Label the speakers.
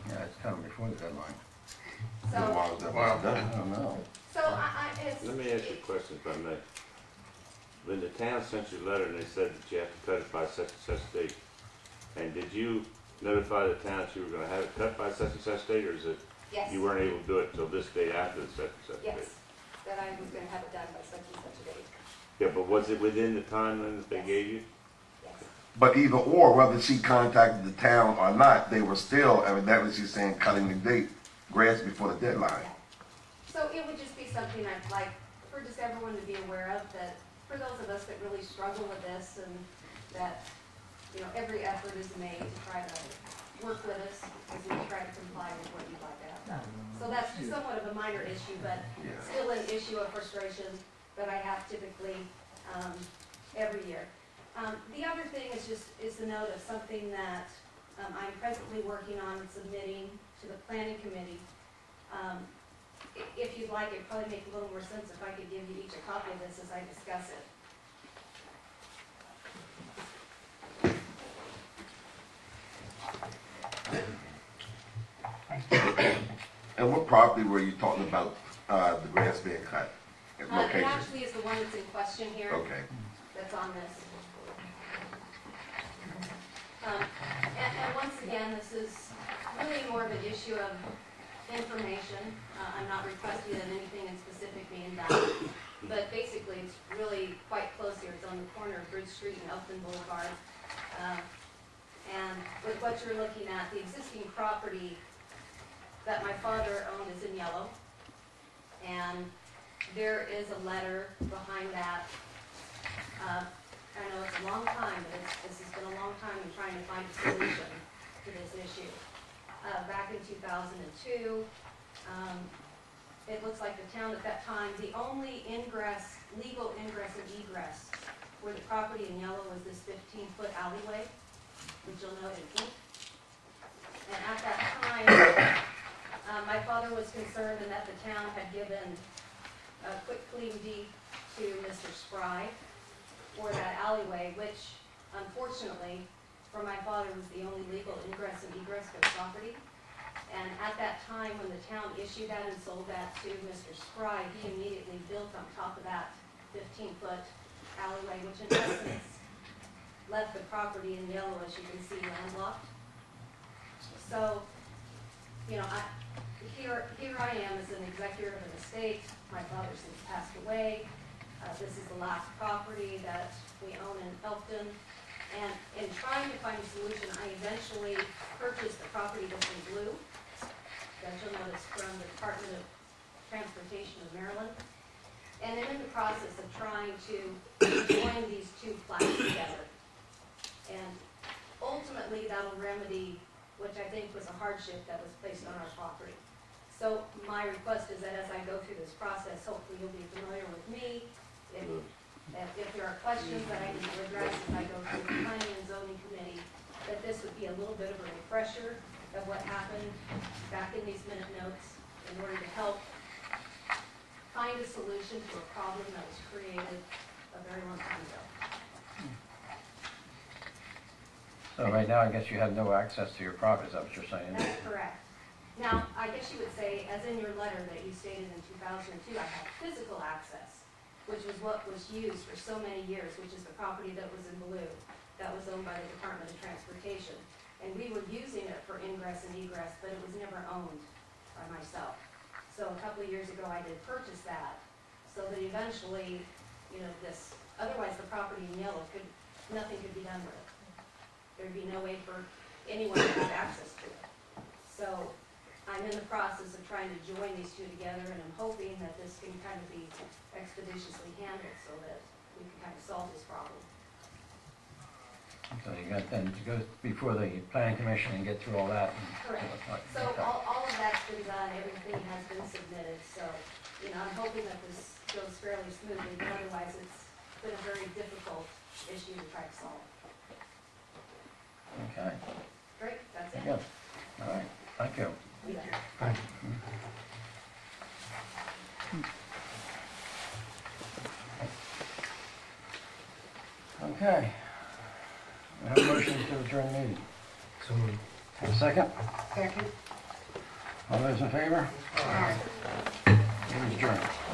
Speaker 1: Yeah, it's coming before the deadline.
Speaker 2: So,
Speaker 3: Why was that not done?
Speaker 1: I don't know.
Speaker 2: so it's.
Speaker 4: Let me ask you a question if I may. When the town sent you a letter and they said that you have to cut it by such and such date, and did you notify the town that you were gonna have it cut by such and such date, or is it
Speaker 2: Yes.
Speaker 4: you weren't able to do it until this date after the such and such date?
Speaker 2: Yes, that I was gonna have it done by such and such a date.
Speaker 4: Yeah, but was it within the timeline that they
Speaker 2: Yes.
Speaker 4: gave you?
Speaker 2: Yes.
Speaker 3: But either or, whether she contacted the town or not, they were still, evidently she's saying cutting the date, grass before the deadline.
Speaker 2: So it would just be something I'd like for just everyone to be aware of, that for those of us that really struggle with this and that, you know, every effort is made to try to work with us as we try to comply with what you'd like to have done. So that's somewhat of a minor issue, but
Speaker 3: Yeah.
Speaker 2: still an issue of frustration that I have typically every year. The other thing is the note of something that I'm presently working on and submitting to the planning committee. If you'd like, it'd probably make a little more sense if I could give you each a copy of this as I discuss it.
Speaker 3: And what property were you talking about, the grass being cut?
Speaker 2: It
Speaker 3: Location?
Speaker 2: actually is the one that's in question here.
Speaker 3: Okay.
Speaker 2: That's on this. And once again, this is really more of an issue of information. I'm not requesting that anything in specific being done, but basically it's really quite close here. It's on the corner of Bridge Street and Elkton Boulevard. And with what you're looking at, the existing property that my father owned is in yellow. And there is a letter behind that. I know it's a long time, but this has been a long time in trying to find a solution to this issue. Back in 2002, it looks like the town at that time, the only ingress, legal ingress and egress for the property in yellow was this 15-foot alleyway, which you'll note in pink. And at that time, my father was concerned and that the town had given a quick claim deed to Mr. Spry for that alleyway, which unfortunately, for my father, was the only legal ingress and egress for the property. And at that time, when the town issued that and sold that to Mr. Spry, he immediately built on top of that 15-foot alleyway, which in essence left the property in yellow, as you can see, landlocked. So, you know, here I am as an executor of an estate. My father since passed away. This is the last property that we own in Elkton. And in trying to find a solution, I eventually purchased the property that's in blue, that you'll notice from the Department of Transportation of Maryland. And I'm in the process of trying to join these two plats together. And ultimately, that'll remedy, which I think was a hardship that was placed on our property. So my request is that as I go through this process, hopefully you'll be familiar with me. If there are questions that I need to address as I go through the planning and zoning committee, that this would be a little bit of a refresher of what happened back in these minute notes in order to help find a solution to a problem that was created a very long time ago.
Speaker 1: So right now, I guess you have no access to your property, is that what you're saying?
Speaker 2: That's correct. Now, I guess you would say, as in your letter that you stated in 2002, I had physical access, which was what was used for so many years, which is the property that was in blue, that was owned by the Department of Transportation. And we were using it for ingress and egress, but it was never owned by myself. So a couple of years ago, I did purchase that, so that eventually, you know, otherwise the property in yellow nothing could be done with it. There'd be no way for anyone to have access to it. So I'm in the process of trying to join these two together, and I'm hoping that this can kind of be expeditiously handled so that we can kind of solve this problem.
Speaker 1: So you got then to go before the planning commission and get through all that.
Speaker 2: Correct. So all of that's been done, everything has been submitted, so, you know, I'm hoping that this goes fairly smoothly, but otherwise it's been a very difficult issue to try to solve.
Speaker 1: Okay.
Speaker 2: Great, that's it.
Speaker 1: Good. All right. Thank you.
Speaker 2: Yeah.
Speaker 1: Okay. We have a motion to adjourn the meeting.
Speaker 5: So moved.
Speaker 1: Have a second?
Speaker 5: Second.
Speaker 1: All those in favor? Meeting adjourned.